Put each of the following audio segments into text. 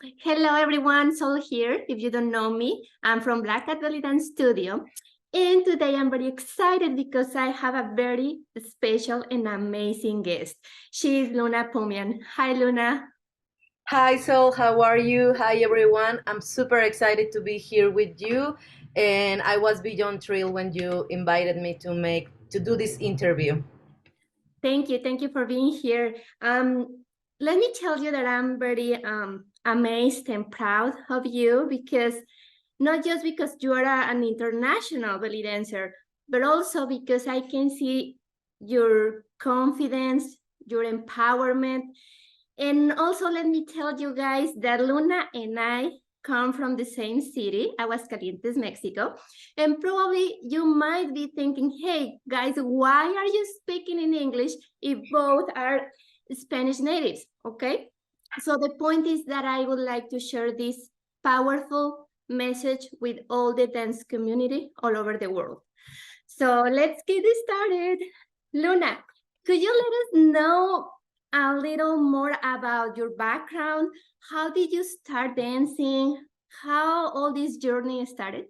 Hello everyone, Sol here. If you don't know me, I'm from Black Cat Bellydancer Studio. And today I'm very excited because I have a very special and amazing guest. She is Luna Poumian. Hi Luna. Hi, Sol. How are you? Hi, everyone. I'm super excited to be here with you, and I was beyond thrilled when you invited me to do this interview. Thank you for being here. Let me tell you that I'm very amazed and proud of you because not just because you are an international belly dancer, but also because I can see your confidence, your empowerment. And also, let me tell you guys that Luna and I come from the same city, Aguascalientes, Mexico. And probably you might be thinking, hey, guys, why are you speaking in English if both are Spanish natives? Okay. So the point is that I would like to share this powerful message with all the dance community all over the world. So let's get this started. Luna, could you let us know a little more about your background? How did you start dancing? How all this journey started?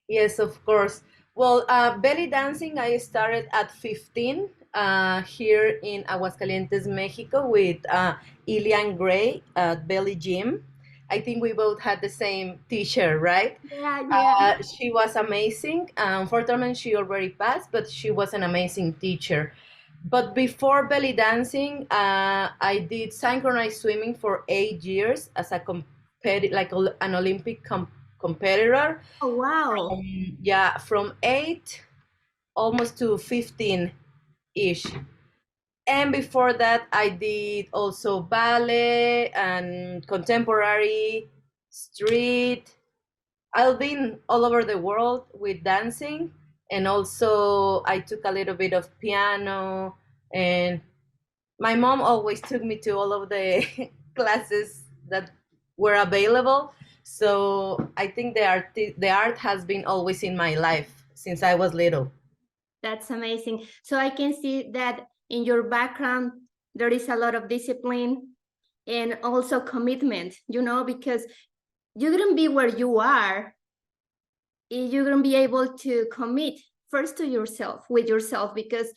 Yes, of course. Well, belly dancing, I started at 15 here in Aguascalientes, Mexico, with Ilian Gray at Belly Gym. I think we both had the same teacher, right? Yeah. She was amazing. Unfortunately, she already passed, but she was an amazing teacher. But before belly dancing, I did synchronized swimming for 8 years as a an Olympic competitor. Oh, wow. Yeah, from 8 almost to 15 ish. And before that, I did also ballet and contemporary, street. I've been all over the world with dancing, and also I took a little bit of piano. And my mom always took me to all of the classes that were available. So I think the art has been always in my life since I was little. That's amazing. So I can see that in your background, there is a lot of discipline and also commitment, because you wouldn't be where you are if you wouldn't be able to commit first to yourself, with yourself, because,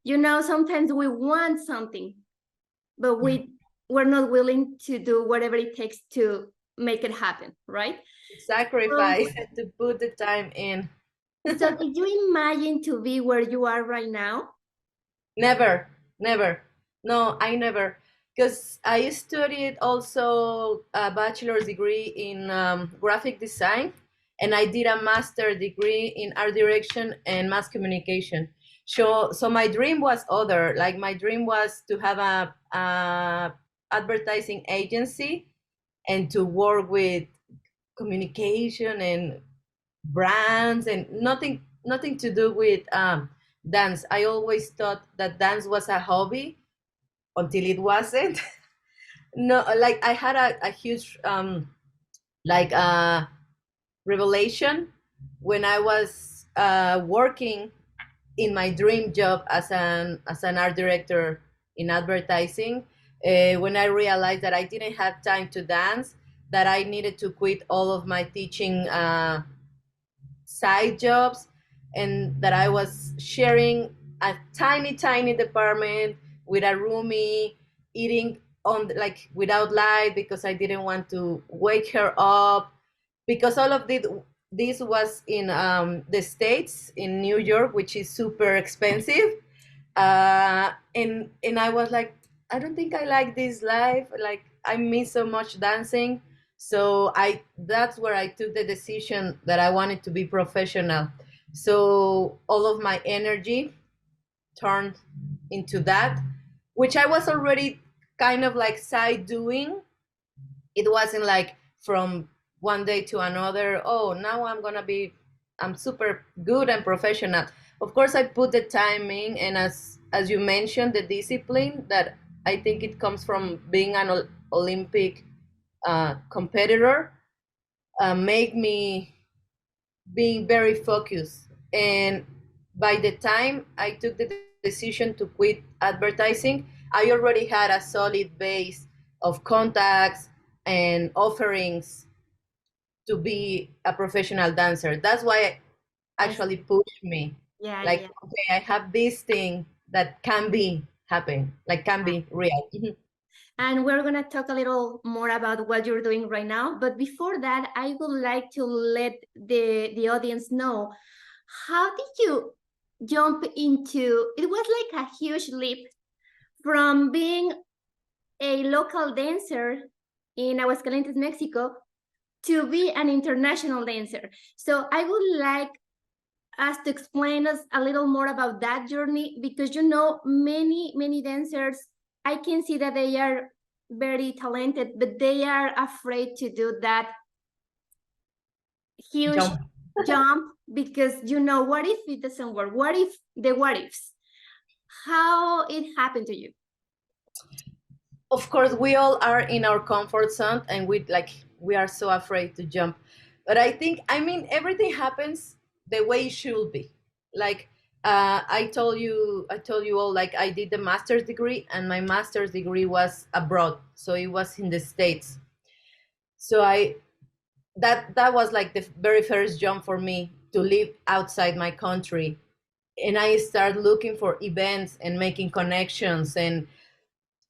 sometimes we want something, but we're not willing to do whatever it takes to make it happen, right? So, Sacrifice to put the time in. so did you imagine to be where you are right now? Never, never. No, I never. Because I studied also a bachelor's degree in graphic design, and I did a master degree in art direction and mass communication. So my dream was other. Like my dream was to have a advertising agency and to work with communication and brands and nothing to do with dance. I always thought that dance was a hobby until it wasn't. No, like I had a huge like revelation when I was working in my dream job as an art director in advertising. When I realized that I didn't have time to dance, that I needed to quit all of my teaching side jobs, and that I was sharing a tiny department with a roomie, eating on like without light because I didn't want to wake her up, because all of this was in the States, in New York, which is super expensive. And I was like, I don't think I like this life. Like I miss so much dancing. So I that's where I took the decision that I wanted to be professional. So all of my energy turned into that, which I was already kind of like side doing. It wasn't like from one day to another, oh, now I'm super good and professional. Of course I put the time in, and as you mentioned, the discipline that I think it comes from being an Olympic competitor make me being very focused. And by the time I took the decision to quit advertising, I already had a solid base of contacts, and offerings to be a professional dancer. That's why it I actually see. pushed me. Yeah, Like, yeah, okay, I have this thing that can be happen, like can yeah. be real. Mhm. And we're going to talk a little more about what you're doing right now. But before that, I would like to let the audience know, how did you jump into it? Was like a huge leap from being a local dancer in Aguascalientes, Mexico, to be an international dancer. So I would like us to explain us a little more about that journey, because many dancers, I can see that they are very talented, but they are afraid to do that huge Jump. jump, because what if it doesn't work, what ifs, how it happened to you. Of course, we all are in our comfort zone, and we are so afraid to jump. But I think, I mean, everything happens the way it should be. Like, I told you all, like, I did the master's degree, and my master's degree was abroad, so it was in the States. So that was like the very first jump for me, to live outside my country. And I started looking for events and making connections. And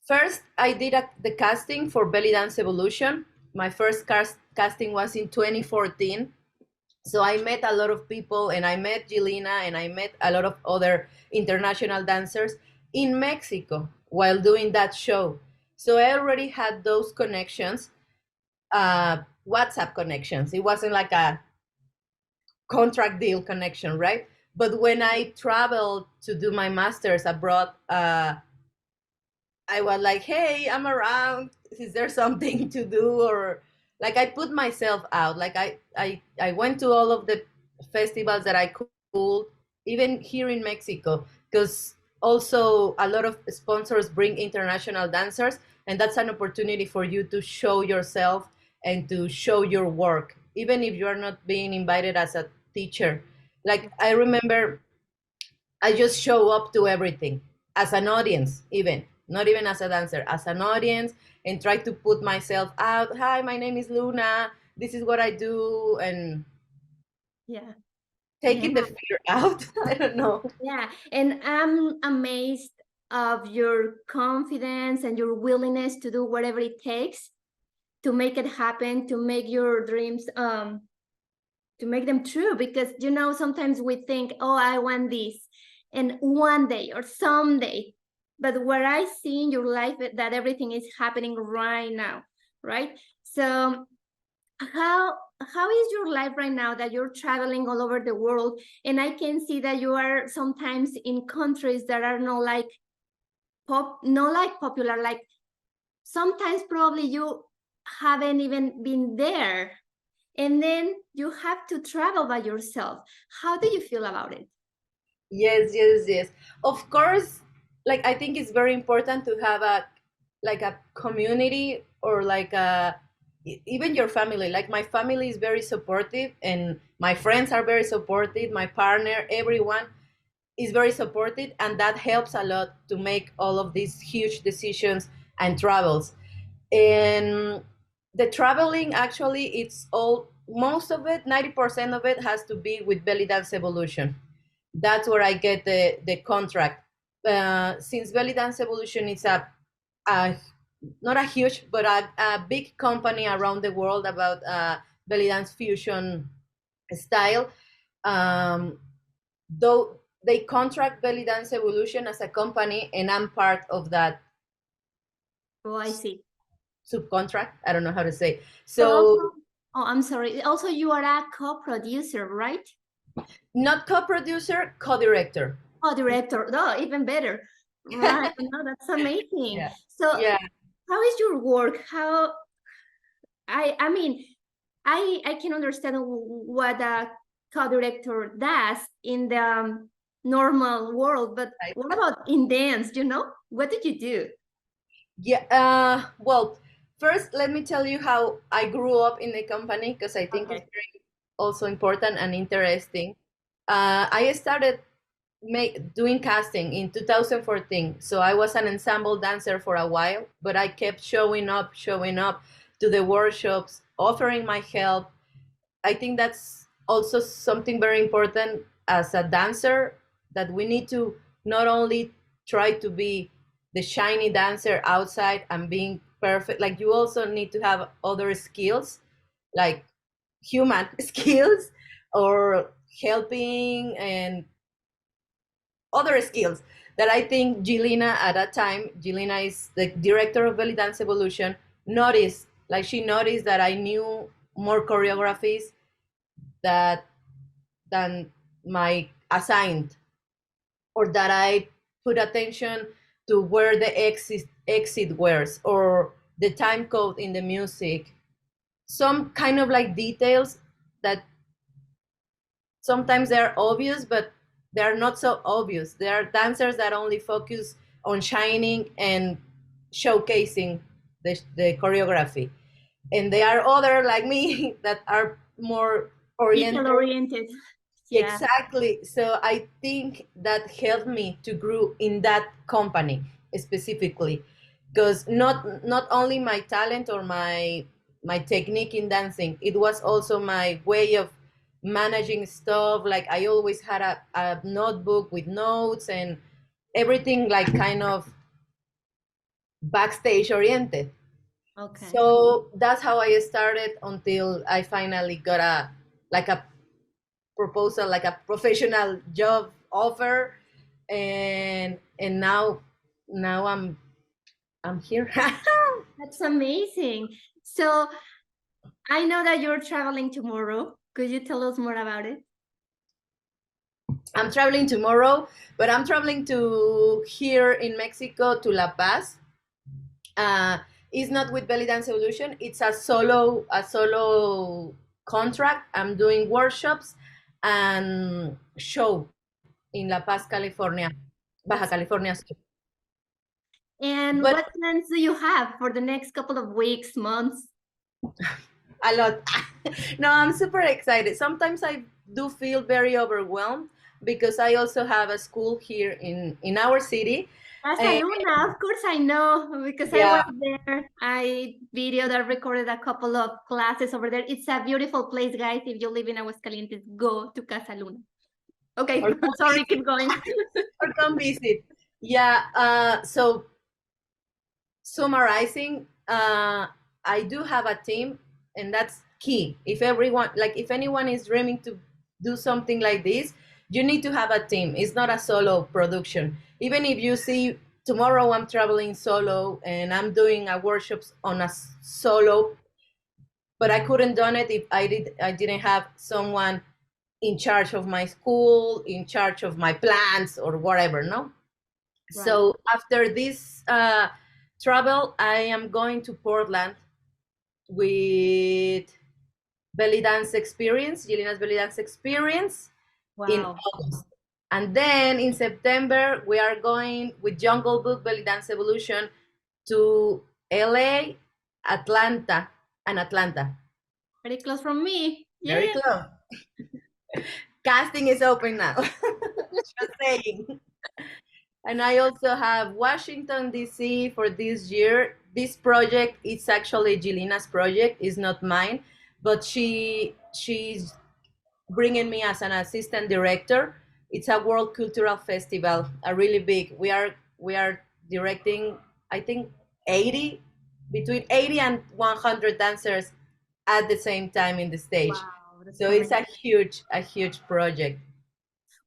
first, I did the casting for Belly Dance Evolution. My first casting was in 2014. So I met a lot of people, and I met Jelena, and I met a lot of other international dancers in Mexico while doing that show. So I already had those connections, WhatsApp connections. It wasn't like a contract deal connection, right? But when I traveled to do my master's abroad, I was like, hey, I'm around. Is there something to do? Or like, I put myself out. Like, I went to all of the festivals that I could, even here in Mexico, because also a lot of sponsors bring international dancers, and that's an opportunity for you to show yourself and to show your work, even if you are not being invited as a teacher. Like, I remember I just show up to everything as an audience, even not even as a dancer, as an audience, and try to put myself out. Hi, my name is Luna. This is what I do, and Yeah, yeah, taking the fear out. I don't know. yeah. And I'm amazed of your confidence and your willingness to do whatever it takes to make it happen, to make your dreams to make them true. Because sometimes we think, oh, I want this, and one day or someday. But what I see in your life, that everything is happening right now, right? So how is your life right now, that you're traveling all over the world, and I can see that you are sometimes in countries that are not like popular, like sometimes probably you haven't even been there, and then you have to travel by yourself. How do you feel about it? Yes, yes, yes. Of course, like, I think it's very important to have a community, or like even your family. Like, my family is very supportive, and my friends are very supportive. My partner, everyone is very supportive, and that helps a lot to make all of these huge decisions and travels. And the traveling, actually, it's all, most of it, 90% of it has to be with Belly Dance Evolution. That's where I get the contract. Since Belly Dance Evolution is a not a huge, but a big company around the world about belly dance fusion style. Um, though they contract Belly Dance Evolution as a company, and I'm part of that Oh, I see. subcontract. I don't know how to say. So also, So, oh, I'm sorry. Also, you are a co-producer, right? not co-producer, co-director. Oh, director. Oh, even better. Right. No, that's amazing. Yeah, So, yeah. how is your work? I mean, I can understand what a co-director does in the normal world, but what about in dance? What did you do? Yeah. Well, first, let me tell you how I grew up in the company, because I think it's Okay. very also important and interesting. I started doing casting in 2014. So I was an ensemble dancer for a while, but I kept showing up to the workshops, offering my help. I think that's also something very important as a dancer, that we need to not only try to be the shiny dancer outside and being perfect, like you also need to have other skills, like human skills, or helping, and other skills that I think Jelena at that time, Jelena is the director of Belly Dance Evolution, noticed, like she noticed that I knew more choreographies that than my assigned, or that I put attention to where the exit wears, or the time code in the music, some kind of like details that sometimes they're obvious, but they're not so obvious. There are dancers that only focus on shining and showcasing the choreography, and there are other like me that are more Detail oriented. oriented. Yeah. Exactly. So I think that helped me to grow in that company specifically, because not only my talent or my technique in dancing, it was also my way of managing stuff. Like I always had a notebook with notes and everything, like kind of backstage oriented. Okay. So that's how I started until I finally got a proposal, like a professional job offer, and now I'm here. That's amazing. So I know that you're traveling tomorrow. Could you tell us more about it? I'm traveling tomorrow, but I'm traveling to here in Mexico to La Paz. uh, it's not with Belly Dance Evolution, it's a solo contract. I'm doing workshops and show in La Paz, California, Baja That's California Sur. And But what plans do you have for the next couple of weeks, months? a lot. No, I'm super excited. Sometimes I do feel very overwhelmed because I also have a school here in our city. Casa And Luna, of course I know because I yeah, went there. I videoed and recorded a couple of classes over there. It's a beautiful place, guys. If you live in Aguascalientes, go to Casa Luna. Okay, or come sorry, visit, keep going. or come visit. Yeah. So summarizing, I do have a team, and that's key. If anyone is dreaming to do something like this, you need to have a team. It's not a solo production. Even if you see tomorrow I'm traveling solo and I'm doing a workshops on a solo, but I couldn't done it if I didn't have someone in charge of my school, in charge of my plans or whatever. No. Right. So after this travel, I am going to Portland with belly dance experience, Yelena's belly dance experience in Wow. August. And then in September, we are going with Jungle Book Belly Dance Evolution to LA, Atlanta, and Atlanta. Very close from me. Very Yeah. close. Casting is open now. Just saying. And I also have Washington D.C. for this year. This project is actually Jelena's project, it's not mine, but she's bringing me as an assistant director. It's a World Cultural Festival, a really big. We are directing, I think, 80 between 80 and 100 dancers at the same time in the stage. Wow, that's So it's amazing. a huge project.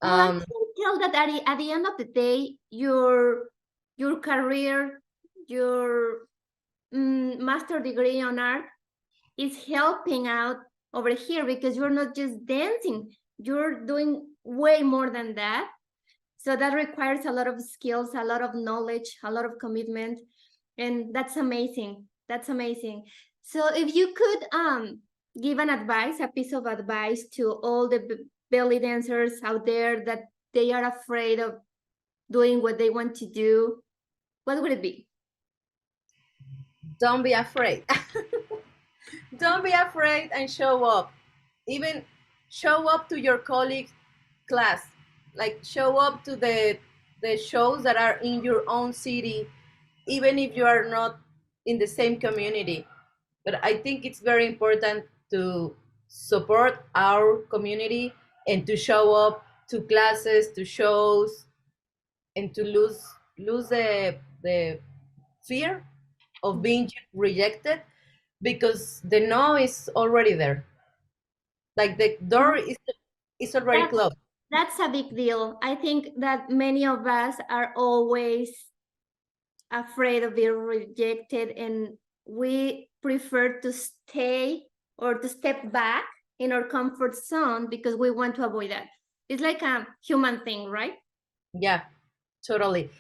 Well, I Um, can tell that at the end of the day, your career, your master degree on art is helping out over here because you're not just dancing, you're doing way more than that. So that requires a lot of skills, a lot of knowledge, a lot of commitment, and that's amazing. That's amazing. So if you could give an advice, a piece of advice to all the belly dancers out there that they are afraid of doing what they want to do, what would it be? don't be afraid. Don't be afraid and show up. Even show up to your colleagues' class. Like show up to the shows that are in your own city, even if you are not in the same community. But I think it's very important to support our community and to show up to classes, to shows, and to lose the fear of being rejected, because the no is already there. Like the door is already That's closed. that's a big deal. I think that many of us are always afraid of being rejected, and we prefer to stay or to step back in our comfort zone because we want to avoid that. It's like a human thing, right? Yeah, totally.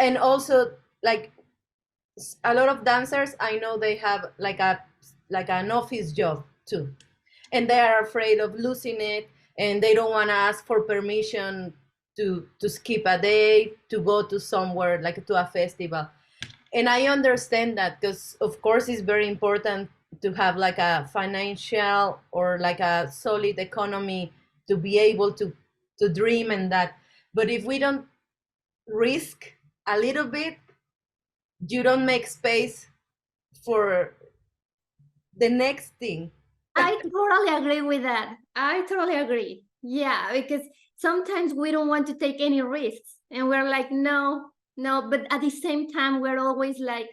And also, like, a lot of dancers I know, they have like an office job too, and they are afraid of losing it, and they don't want to ask for permission to skip a day to go to somewhere, like to a festival. And I understand that, because of course it's very important to have like a financial or like a solid economy to be able to dream and that. But if we don't risk a little bit, you don't make space for the next thing. I totally agree with that. I totally agree. Yeah, because sometimes we don't want to take any risks and we're like, no, no, but at the same time, we're always like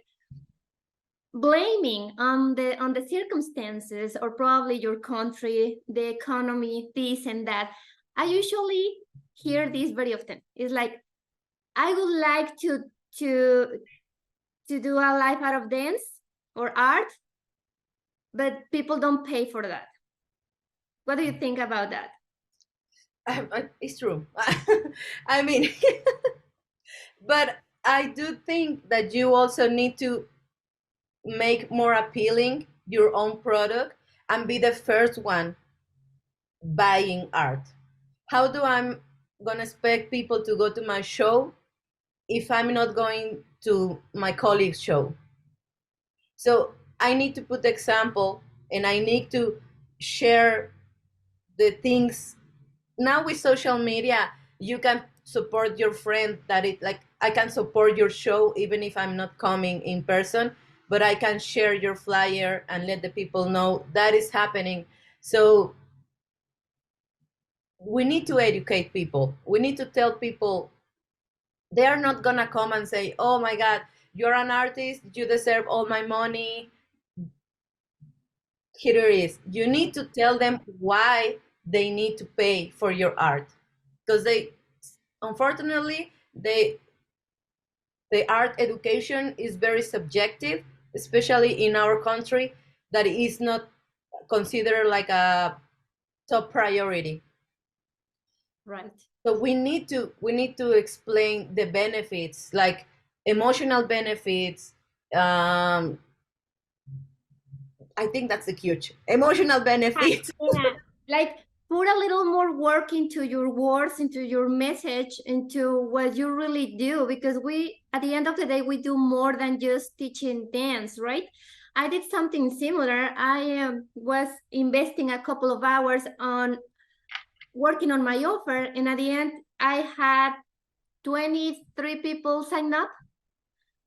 blaming on the circumstances or probably your country, the economy, this and that. I usually hear this very often. It's like I would like to to do a life out of dance or art, but people don't pay for that. What do you think about that? It's true. I mean, but I do think that you also need to make more appealing your own product and be the first one buying art. How do I'm gonna expect people to go to my show if I'm not going to my colleague's show? So I need to put the example, and I need to share the things. Now with social media, you can support your friend, that it, like, I can support your show even if I'm not coming in person, but I can share your flyer and let the people know that is happening. So we need to educate people. We need to tell people they are not gonna come and say, oh my god, you're an artist, you deserve all my money. Here it is. You need to tell them why they need to pay for your art, because they, unfortunately, the art education is very subjective, especially in our country, that is not considered like a top priority. Right. So we need to explain the benefits, like emotional benefits. um I think that's the huge emotional benefits. Yeah, like put a little more work into your words, into your message, into what you really do, because we, at the end of the day, we do more than just teaching dance, right? I did something similar. I was investing a couple of hours on working on my offer, and at the end, I had 23 people sign up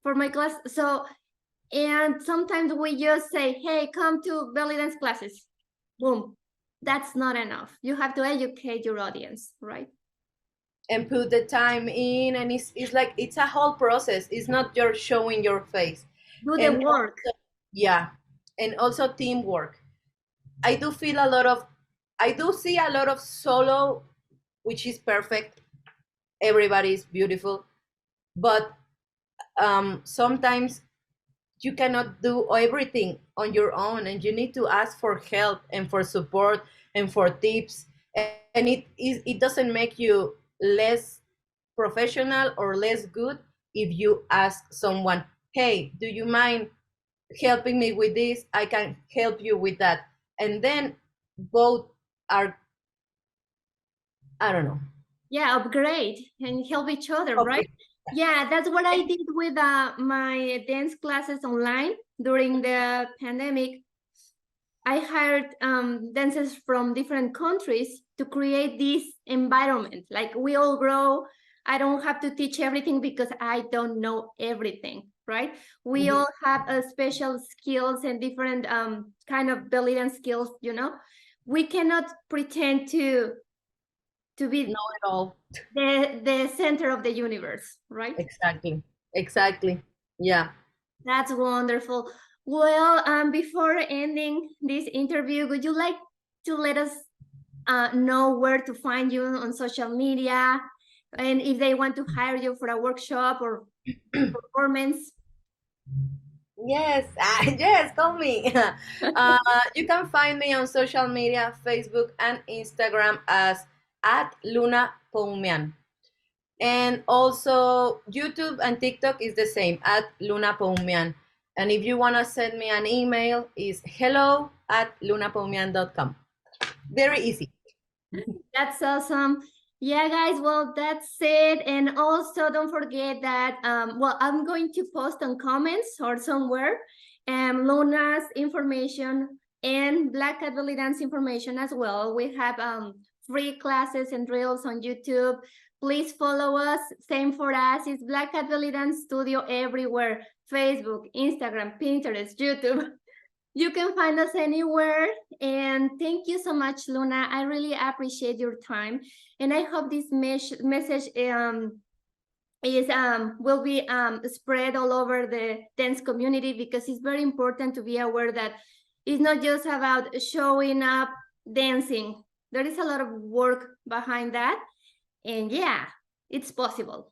for my class. So, and sometimes we just say, hey, come to belly dance classes. Boom. That's not enough. You have to educate your audience, right? And put the time in, and it's like it's a whole process. It's not just showing your face. Do the And work. yeah, and also teamwork. I do see a lot of solo, which is perfect. Everybody is beautiful, but sometimes you cannot do everything on your own, and you need to ask for help and for support and for tips. And it doesn't make you less professional or less good if you ask someone, hey, do you mind helping me with this? I can help you with that. And then both are, I don't know. Yeah, upgrade and help each other, right? Okay. Yeah, that's what I did with my dance classes online during the pandemic. I hired dancers from different countries to create this environment. Like we all grow. I don't have to teach everything because I don't know everything. right? We all have special skills and different kind of belly dance skills, you know. We cannot pretend to be Know it all. the center of the universe, right? Exactly. Exactly. Yeah. That's wonderful. Well, before ending this interview, would you like to let us know where to find you on social media, and if they want to hire you for a workshop or performance? Yes, yes, call me. You can find me on social media, Facebook and Instagram as at Luna Poumian. And also YouTube and TikTok is the same at Luna Poumian. And if you want to send me an email, is hello@lunapoumian.com. Very easy. That's awesome. Yeah, guys, well, that's it. And also don't forget that, well, I'm going to post on comments or somewhere Luna's information and Black Cat Belly Dance information as well. We have free classes and drills on YouTube. Please follow us. Same for us. It's Black Cat Belly Dance Studio everywhere. Facebook, Instagram, Pinterest, YouTube. You can find us anywhere. And thank you so much, Luna. I really appreciate your time. And I hope this message is will be spread all over the dance community, because it's very important to be aware that it's not just about showing up dancing. There is a lot of work behind that. And yeah, it's possible.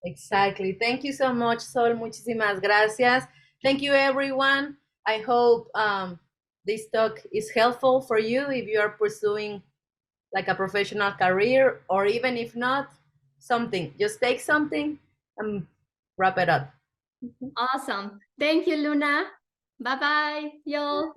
Exactly. Thank you so much, Sol. Muchísimas gracias. Thank you, everyone. I hope this talk is helpful for you if you are pursuing like a professional career, or even if not, something. Just take something and wrap it up. Awesome. Thank you, Luna. Bye-bye, y'all.